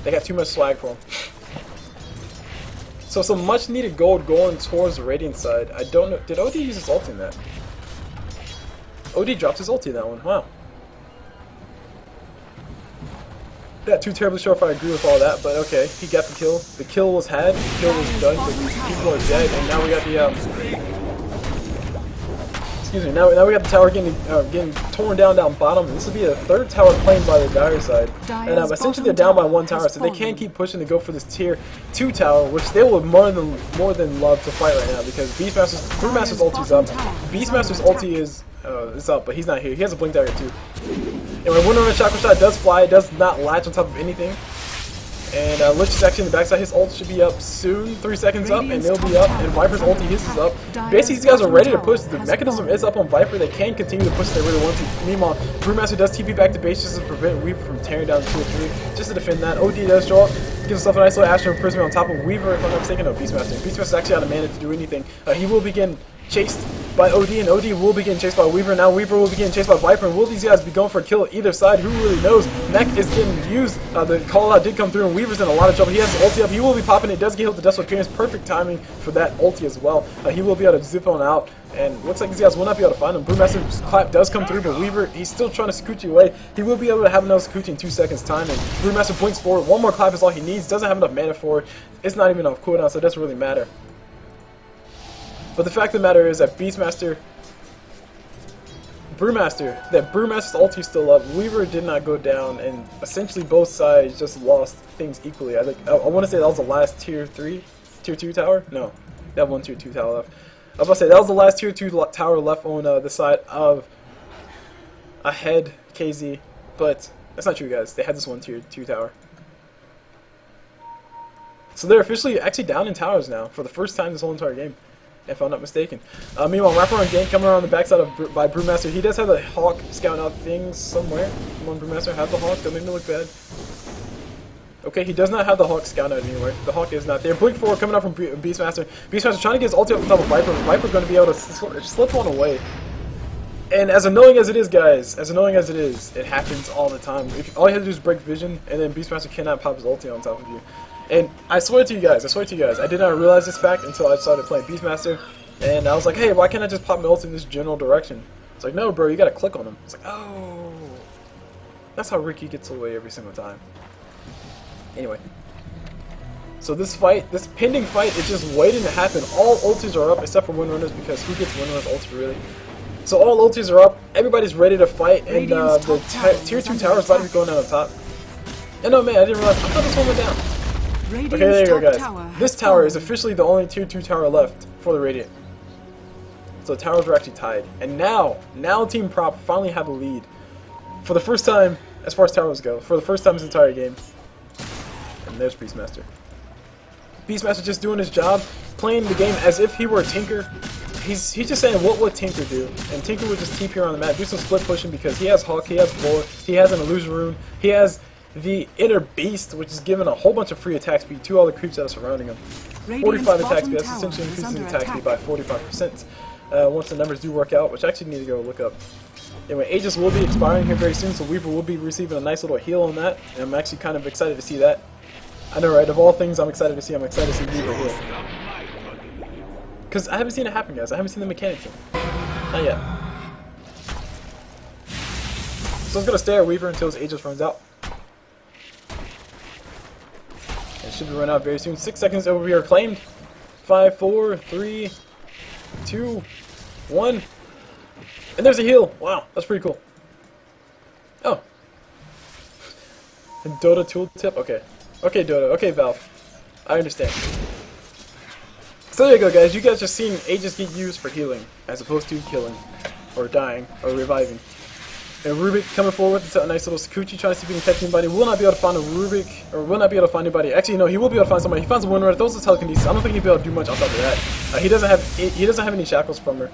They got too much swag for them. So some much needed gold going towards the Radiant side. I don't know. Did OD use his ulti in that? OD dropped his ulti in that one. Wow. Not too terribly sure if I agree with all that, but okay, he got the kill. The kill was had, the kill was done, but people are dead, and now we got the now we got the tower getting torn down bottom. This will be a third tower claimed by the Dire side, and essentially they're down by one tower, so they can't keep pushing to go for this tier 2 tower, which they will more than love to fight right now because Brewmaster's ulti's up. Beastmaster's ulti is up, but he's not here. He has a blink dagger too. And when Windrunner Chakra Shot does fly, it does not latch on top of anything. And Lich is actually in the backside. His ult should be up soon. 3 seconds up, and they'll be up. And Viper's ulti, his is up. Basically, these guys are ready to push. The mechanism is up on Viper. They can continue to push if they really want to. Meanwhile, Brewmaster does TP back to base just to prevent Weaver from tearing down 2 or 3. Just to defend that. OD does show up. Gives himself a nice little Astral Imprisonment on top of Weaver, if I'm not mistaken. No, Beastmaster. Beastmaster's actually out of mana to do anything. He will begin chased by OD, and OD will be getting chased by Weaver. Now Weaver will be getting chased by Viper, and will these guys be going for a kill either side? Who really knows? Mech is getting used. The call out did come through, and Weaver's in a lot of trouble. He has the ulti up. He will be popping it. Does get hit with the Dust of Appearance. Perfect timing for that ulti as well. He will be able to zip on out, and looks like these guys will not be able to find him. Brewmaster's clap does come through, but Weaver, he's still trying to Sakuchi away. He will be able to have another Sakuchi in 2 seconds time, and Brewmaster blinks forward. One more clap is all he needs. Doesn't have enough mana for it. It's not even off cooldown, so it doesn't really matter. But the fact of the matter is that Brewmaster's ulti's still up. Weaver did not go down, and essentially both sides just lost things equally. I want to say that was the last tier 2 tower? No, that one tier 2 tower left. I was about to say that was the last tier 2 tower left on the side of Ahead.kz, but that's not true, guys. They had this one tier 2 tower. So they're officially actually down in towers now for the first time this whole entire game, if I'm not mistaken. Meanwhile, wraparound gank coming around the backside by Brewmaster. He does have the Hawk scouting out things somewhere. Come on, Brewmaster, have the Hawk. Don't make me look bad. Okay, he does not have the Hawk scouting out anywhere. The Hawk is not there. Blink forward coming out from Beastmaster. Beastmaster trying to get his ulti up on top of Viper. Viper going to be able to slip one away. And as annoying as it is, guys, it happens all the time. All you have to do is break vision, and then Beastmaster cannot pop his ulti on top of you. And I swear to you guys, I did not realize this fact until I started playing Beastmaster. And I was like, hey, why can't I just pop my ult in this general direction? It's like, no, bro, you gotta click on him. It's like, oh. That's how Ricky gets away every single time. Anyway. So this fight, this pending fight is just waiting to happen. All ultis are up except for Windrunners because who gets Windrunners ults really? So all ultis are up, everybody's ready to fight, and the tier 2 tower is about to be going down the top. And no man, I didn't realize, I thought this one went down. Okay, there you go guys. This tower is officially the only tier 2 tower left for the Radiant. So the towers are actually tied. And now Team Prop finally have a lead. For the first time, as far as towers go, for the first time in this entire game. And there's Beastmaster. Beastmaster just doing his job, playing the game as if he were a Tinker. He's just saying, what would Tinker do? And Tinker would just TP here on the map, do some split pushing because he has Hawk, he has Bull, he has an Illusion Rune, he has the Inner Beast, which is giving a whole bunch of free attack speed to all the creeps that are surrounding him. 45 attack speed, that's essentially increasing the attack speed by 45%. Once the numbers do work out, which I actually need to go look up. Anyway, Aegis will be expiring here very soon, so Weaver will be receiving a nice little heal on that, and I'm actually kind of excited to see that. I know, right? Of all things I'm excited to see Weaver heal. Because I haven't seen it happen, guys. I haven't seen the mechanics yet. Not yet. So I'm going to stay at Weaver until his Aegis runs out. It should be running out very soon. 6 seconds over here claimed. 5, 4, 3, 2, 1. And there's a heal. Wow, that's pretty cool. Oh. And Dota tooltip? Okay. Okay, Dota. Okay, Valve. I understand. So there you go, guys. You guys just seen Aegis get used for healing, as opposed to killing, or dying, or reviving. And Rubik coming forward with a nice little Sakuchi, trying to see if he can catch anybody. Will not be able to find a Rubik, or will not be able to find anybody. Actually, no, he will be able to find somebody. He finds a Windrunner. Those are telekinesis. I don't think he'll be able to do much on top of that. He doesn't have any shackles from her.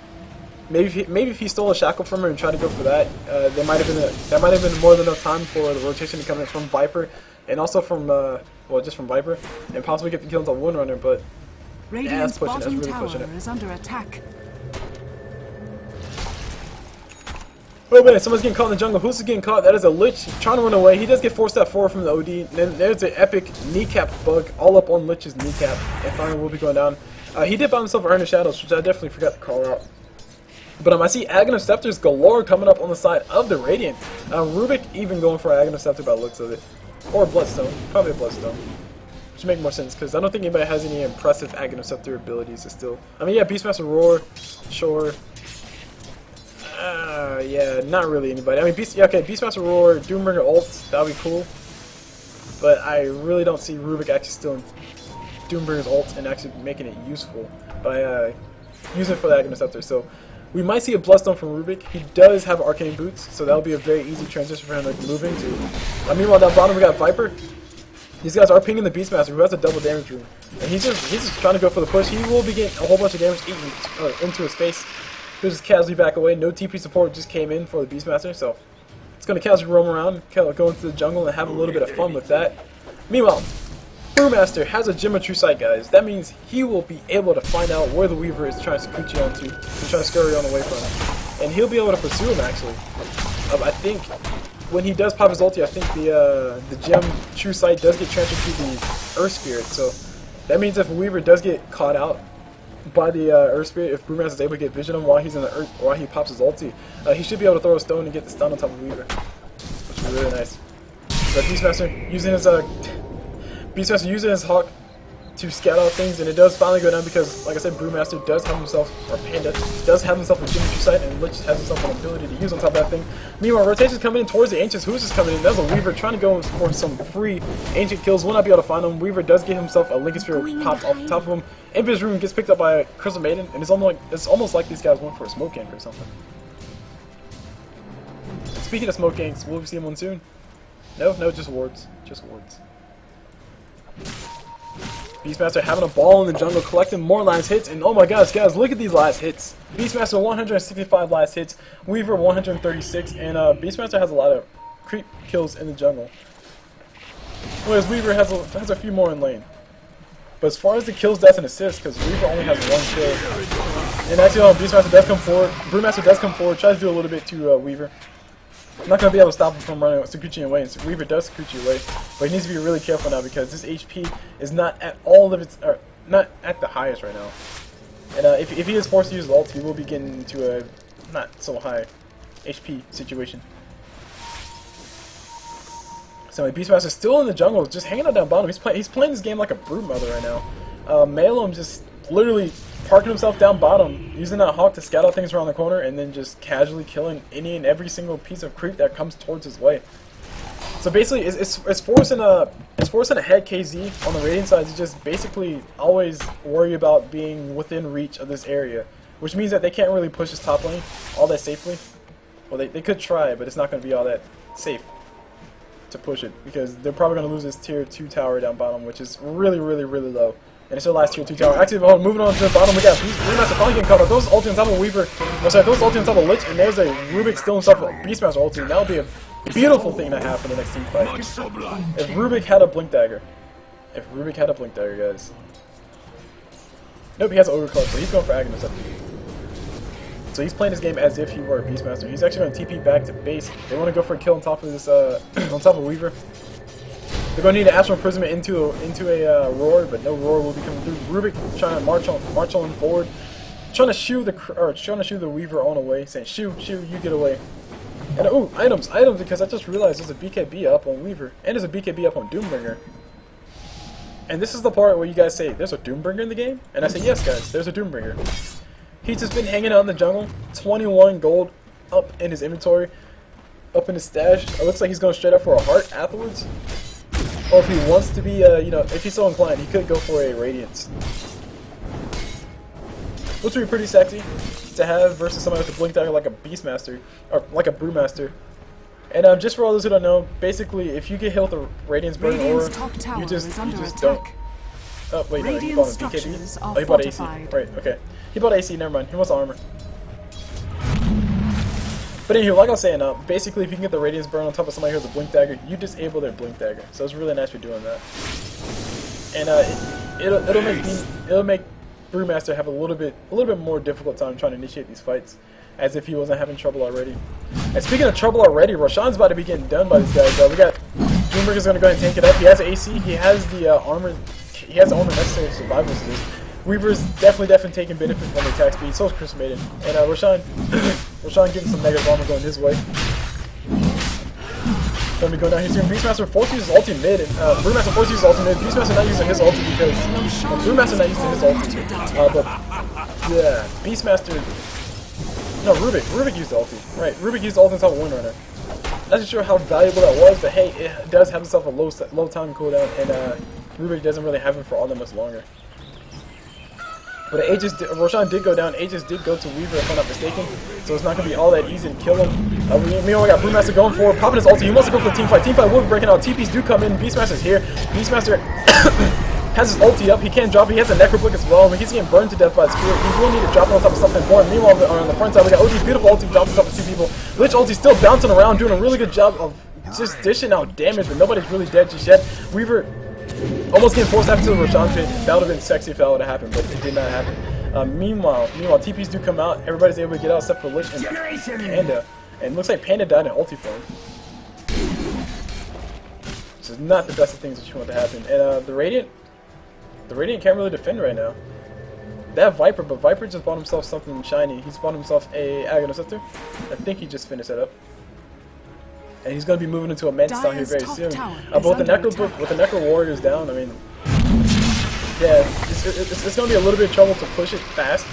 Maybe if he stole a shackle from her and tried to go for that, that might have been more than enough time for the rotation to come in from Viper, and also from well, just from Viper, and possibly get the kills on Windrunner. But yeah, that's pushing. That's really pushing it. Is under attack. Oh man, someone's getting caught in the jungle. Who's getting caught? That is a Lich trying to run away. He does get forced out forward from the OD. And then there's an epic kneecap bug all up on Lich's kneecap, and finally will be going down. He did buy himself Iron of Shadows, which I definitely forgot to call out. But I see Aghanim Scepters galore coming up on the side of the Radiant. Rubik even going for Aghanim Scepter by the looks of it. Or Bloodstone. Probably a Bloodstone. Which make more sense, because I don't think anybody has any impressive Aghanim Scepter abilities still. I mean, yeah, Beastmaster Roar, sure. Yeah, not really anybody. I mean, Beastmaster Roar, Doombringer ult, that would be cool. But I really don't see Rubik actually stealing Doombringer's ult and actually making it useful by using it for the Aghanim Scepter. So we might see a Bloodstone from Rubik. He does have Arcane Boots, so that'll be a very easy transition for him to move into. Meanwhile, down bottom we got Viper. These guys are pinging the Beastmaster, who has a double damage rune. And he's just trying to go for the push. He will be getting a whole bunch of damage eaten into his face. He'll just casually back away. No TP support just came in for the Beastmaster, so it's going to casually roam around, go into the jungle, and have a little bit of fun with that. Meanwhile, Brewmaster has a Gem of True Sight, guys. That means he will be able to find out where the Weaver is trying to Sakuchi onto, and trying to scurry on away from him. And he'll be able to pursue him, actually. I think when he does pop his ulti, I think the Gem True Sight does get transferred to the Earth Spirit. So that means if Weaver does get caught out by the Earth Spirit, if Brewmaster is able to get vision on him while he's in the Earth, while he pops his ulti, he should be able to throw a stone and get the stun on top of Weaver, which would be really nice. But Beastmaster using his Hawk to scout out things, and it does finally go down because, like I said, Brewmaster does have himself, or Panda, does have himself a Gem of True Sight, and Lich has himself an ability to use on top of that thing. Meanwhile, rotation's coming in towards the Ancients. Who's just coming in? That's a Weaver trying to go for some free Ancient kills. Will not be able to find him. Weaver does get himself a Lincoln Sphere popped off the top of him. Invis Rune gets picked up by a Crystal Maiden, and it's almost like these guys went for a smoke gank or something. Speaking of smoke ganks, will we see one soon? No, just wards. Just wards. Beastmaster having a ball in the jungle, collecting more last hits, and oh my gosh, guys, look at these last hits. Beastmaster 165 last hits, Weaver 136, and Beastmaster has a lot of creep kills in the jungle, whereas Weaver has a few more in lane. But as far as the kills, deaths, and assists, because Weaver only has 1 kill, and actually, Beastmaster does come forward. Brewmaster does come forward, tries to do a little bit to Weaver. I'm not going to be able to stop him from running Sakuchi away, and Weaver does Sakuchi away, but he needs to be really careful now because his HP is not at all of its, or not at the highest right now. And if he is forced to use his ult, he will be getting into a not so high HP situation. So Beastmaster is still in the jungle, just hanging out down bottom. He's playing this game like a brute mother right now. Malum just literally parking himself down bottom, using that hawk to scout out things around the corner, and then just casually killing any and every single piece of creep that comes towards his way. So basically, it's forcing Ahead.kz on the Radiant side to just basically always worry about being within reach of this area, which means that they can't really push his top lane all that safely. Well, they could try, but it's not going to be all that safe to push it, because they're probably going to lose this tier 2 tower down bottom, which is really, really, really low. And it's their last tier 2 tower. Actually, moving on to the bottom, we got Beastmaster finally getting caught up. Those ulti on top of Weaver. Oh, sorry, those ulti on top of Lich, and there's a Rubik still on top of Beastmaster ulti. That would be a beautiful thing to have in the next team fight. If Rubik had a Blink Dagger. If Rubik had a Blink Dagger, guys. Nope, he has an Ogre Club, so he's going for Aghanim. So he's playing this game as if he were a Beastmaster. He's actually going to TP back to base. They want to go for a kill on top of this, on top of Weaver. They're going to need an Astral Imprisonment into a Roar, but no Roar will be coming through. Rubik trying to march on forward, trying to shoo the Weaver on away, saying shoo, you get away. And ooh, items, because I just realized there's a BKB up on Weaver, and there's a BKB up on Doombringer. And this is the part where you guys say, there's a Doombringer in the game? And I say, yes guys, there's a Doombringer. He's just been hanging out in the jungle, 21 gold up in his inventory, up in his stash. It looks like he's going straight up for a heart afterwards. Or if he wants to be, you know, if he's so inclined, he could go for a Radiance. Which would be pretty sexy to have versus somebody with a Blink Dagger like a Beastmaster, or like a Brewmaster. And just for all those who don't know, basically, if you get hit with a Radiance Burn Aura, you just don't. Oh, wait, no, he bought a BKB? Oh, he bought AC. Right, okay. He bought AC, never mind. He wants armor. But anyway, like I was saying, basically if you can get the Radiance Burn on top of somebody who has a Blink Dagger, you disable their Blink Dagger. So it's really nice for doing that. And it'll make Brewmaster have a little bit more difficult time trying to initiate these fights, as if he wasn't having trouble already. And speaking of trouble already, Roshan's about to be getting done by these guys. We got Doombringer going to go ahead and tank it up. He has AC. He has the armor. He has the armor necessary to survive this. Weaver's definitely taking benefit from the attack speed. So is Chris Maiden. And Roshan getting some negative armor going his way. Going to go down here soon. Beastmaster forced uses ulti mid, and Brewmaster forced uses ulti mid. Beastmaster not using his ulti because Brewmaster not using his ulti. But yeah, Beastmaster. No, Rubik used the ulti. Right, Rubik used the ulti on top of Windrunner. Not sure how valuable that was, but hey, it does have itself a low time cooldown, and Rubik doesn't really have it for all that much longer. But Roshan did go down. Aegis did go to Weaver, if I'm not mistaken. So it's not going to be all that easy to kill him. Meanwhile, we got Brewmaster going forward, popping his ulti. He wants to go for the team fight. Team fight will be breaking out. TPs do come in. Beastmaster's here. Beastmaster has his ulti up. He can't drop it. He has a Necroblick as well. I mean, he's getting burned to death by the spirit. He will need to drop it on top of something more. Meanwhile, on the front side, we got OD's beautiful ulti dropped on top of 2 people. Lich ulti still bouncing around, doing a really good job of just dishing out damage, but nobody's really dead just yet. Weaver almost getting forced after the Roshan pit. That would have been sexy if that would have happened, but it did not happen. Meanwhile, TPs do come out. Everybody's able to get out except for Lich and Panda. And it looks like Panda died in ulti form. This is not the best of things that you want to happen. And the Radiant can't really defend right now. They have Viper, but Viper just bought himself something shiny. He's bought himself a Aghanim Scepter. I think he just finished it up. And he's going to be moving into a Mance down here very soon. But with the Necro Warriors down, I mean, yeah, it's going to be a little bit of trouble to push it fast,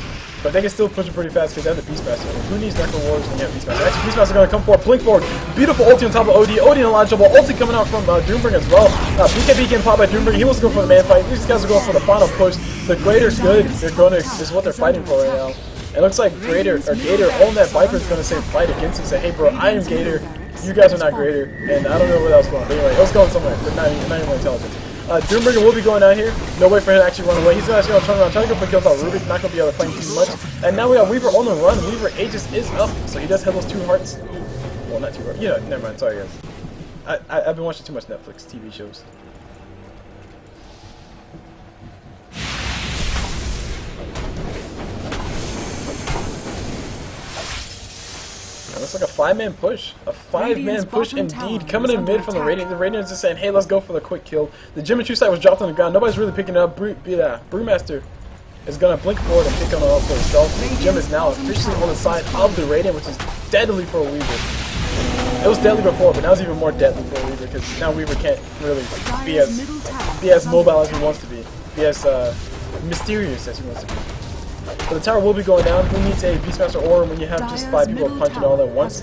but they can still push it pretty fast because they have the Beastmaster. Who needs Necro Warriors when you have Beastmaster? Actually, Beastmaster going to come forward, blink forward. Beautiful ulti on top of OD. OD in a lot of trouble. Ulti coming out from Doombringer as well. BKB getting popped by Doombringer. He wants to go for the man fight. These guys are going for the final push. The Greater Good is what they're fighting for right now. It looks like Gator on that Viper is going to say fight against him. Say, hey bro, I am Gator. You guys are not Greater. And I don't know where that was going. But anyway, it was going somewhere, but not even intelligent. Doombringer will be going out here. No way for him to actually run away. He's actually going to turn around, try to go for kills out Rubik. Not going to be able to claim too much. And now we got Weaver on the run. Weaver Aegis is up, so he does have those 2 hearts. Well, not 2 hearts. Yeah, never mind. Sorry, guys. I've been watching too much Netflix TV shows. Looks like a 5-man push. A 5-man push indeed. Coming in mid from the Radiant. The Radiant is just saying, hey, let's go for the quick kill. The Geometry site was dropped on the ground. Nobody's really picking it up. Brewmaster is going to blink forward and pick on it all for himself. Jim is now officially on the side of the Radiant, which is deadly for a Weaver. It was deadly before, but now it's even more deadly for a Weaver because now Weaver can't really be as mobile as he wants to be as mysterious as he wants to be. But the tower will be going down. Who needs a Beastmaster aura when you have just 5 people punching all at once?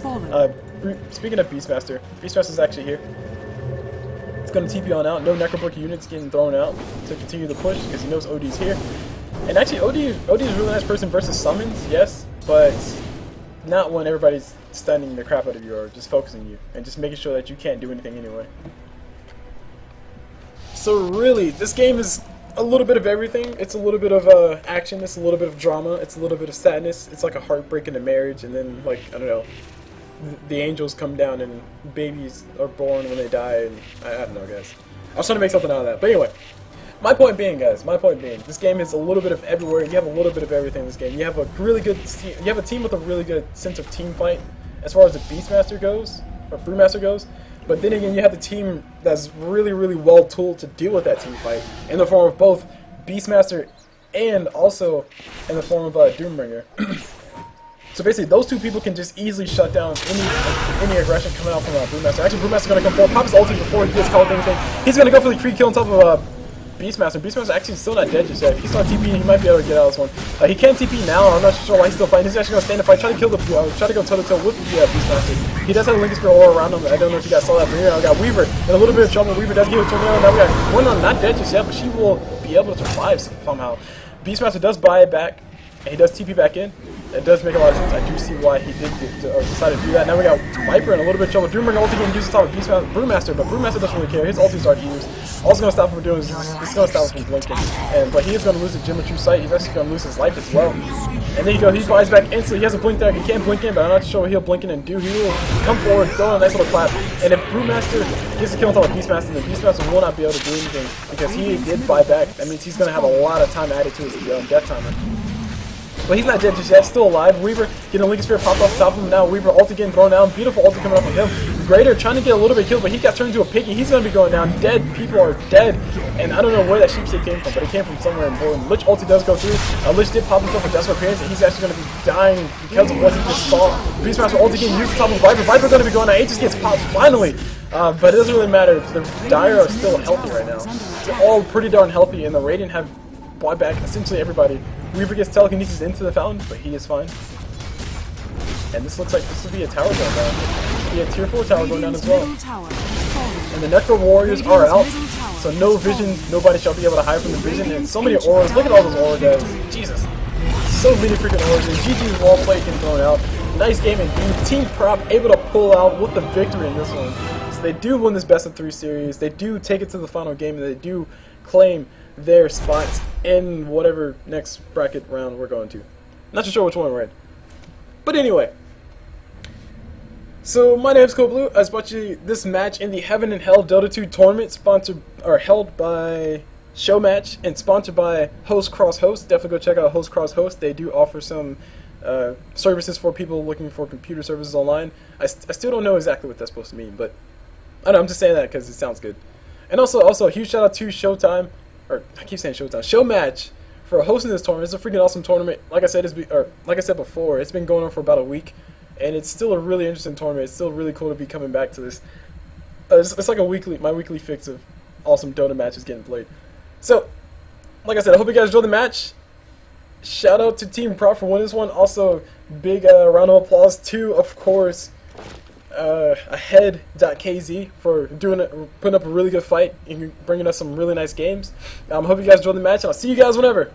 Speaking of Beastmaster, Beastmaster's actually here. It's going to TP on out. No Necrobook units getting thrown out to continue the push because he knows OD's here. And actually, OD is a really nice person versus summons, yes, but not when everybody's stunning the crap out of you or just focusing you and just making sure that you can't do anything anyway. So really, this game is a little bit of everything. It's a little bit of action, it's a little bit of drama, it's a little bit of sadness, it's like a heartbreak in a marriage, and then, like, I don't know, the angels come down and babies are born when they die, and I don't know, guys. I was trying to make something out of that. But anyway, my point being, guys, this game is a little bit of everywhere. You have a little bit of everything in this game. You have a really good team, you have a team with a really good sense of team fight as far as the Beastmaster goes, or Brewmaster goes. But then again, you have the team that's really, really well tooled to deal with that team fight in the form of both Beastmaster and also in the form of Doombringer. So basically, those two people can just easily shut down any aggression coming out from Brewmaster. Actually, Brewmaster's going to come forward, pop his ulti before he gets called anything. He's going to go for the free kill on top of Beastmaster. Beastmaster's actually still not dead just yet. If he's not TPing, he might be able to get out of this one. He can TP now. I'm not sure why he's still fighting. He's actually going to stand and fight, try to kill the, try to go toe to toe with the Beastmaster. He does have a Lincoln Spear aura around him. I don't know if you guys saw that, but here I got Weaver in a little bit of trouble. Weaver does get a tornado. Now we got Winona not dead just yet, but she will be able to survive somehow. Beastmaster does buy it back, and he does TP back in. It does make a lot of sense. I do see why he did or decided to do that. Now we got Viper in a little bit of trouble. Doombringer ulti getting used to top of Brewmaster, but Brewmaster doesn't really care. His ulti's already used. All it's going to stop him from doing is it's going to stop him from blinking. But he is going to lose the Gem of True Sight. He's actually going to lose his life as well. And there you go. He buys back instantly. He has a blink there. He can't blink in, but I'm not sure what he'll blink in and do. He will come forward, throw in a nice little clap. And if Brewmaster gets a kill on top of Beastmaster, then Beastmaster will not be able to do anything because he did buy back. That means he's going to have a lot of time added to his death timer. But he's not dead just yet, still alive. Weaver getting a Lincoln Spear popped off the top of him now. Weaver ulti getting thrown down. Beautiful ulti coming up from him. Greater trying to get a little bit killed, but he got turned into a piggy. He's going to be going down. Dead people are dead. And I don't know where that sheep stick came from, but it came from somewhere important. Lich ulti does go through. Lich did pop himself a desperate appearance, and he's actually going to be dying because of what he just saw. Beastmaster ulti getting used to top of Viper. Viper going to be going down. He just gets popped finally. But it doesn't really matter. The Dire are still healthy right now. They're all pretty darn healthy, and the Radiant have bought back essentially everybody. Weaver gets telekinesis into the fountain, but he is fine. And this looks like this will be a tower going down. This will be a tier 4 tower going down as well. And the Necro Warriors are out, so no vision, nobody shall be able to hide from the vision. And so many auras, look at all those auras, guys. Jesus. So many freaking auras. And GG's wall play getting thrown out. Nice game indeed. Team Prop able to pull out with the victory in this one. So they do win this best of 3 series. They do take it to the final game, and they do claim their spots in whatever next bracket round we're going to. Not too sure which one we're in. But anyway. So my name is CulBlu. I was watching this match in the Heaven and Hell Dota 2 tournament sponsored or held by ShowMatch and sponsored by Host Cross Host. Definitely go check out Host Cross Host. They do offer some services for people looking for computer services online. I still don't know exactly what that's supposed to mean, but I don't know, I'm just saying that because it sounds good. And also a huge shout out to Showtime. Or I keep saying Showtime, ShowMatch for hosting this tournament. It's a freaking awesome tournament. Like I said before, it's been going on for about a week, and it's still a really interesting tournament. It's still really cool to be coming back to this. It's like my weekly fix of awesome Dota matches getting played. So, like I said, I hope you guys enjoyed the match. Shout out to Team Prop for winning this one. Also, big round of applause to, of course, Ahead.kz for putting up a really good fight and bringing us some really nice games. I hope you guys enjoyed the match, and I'll see you guys whenever.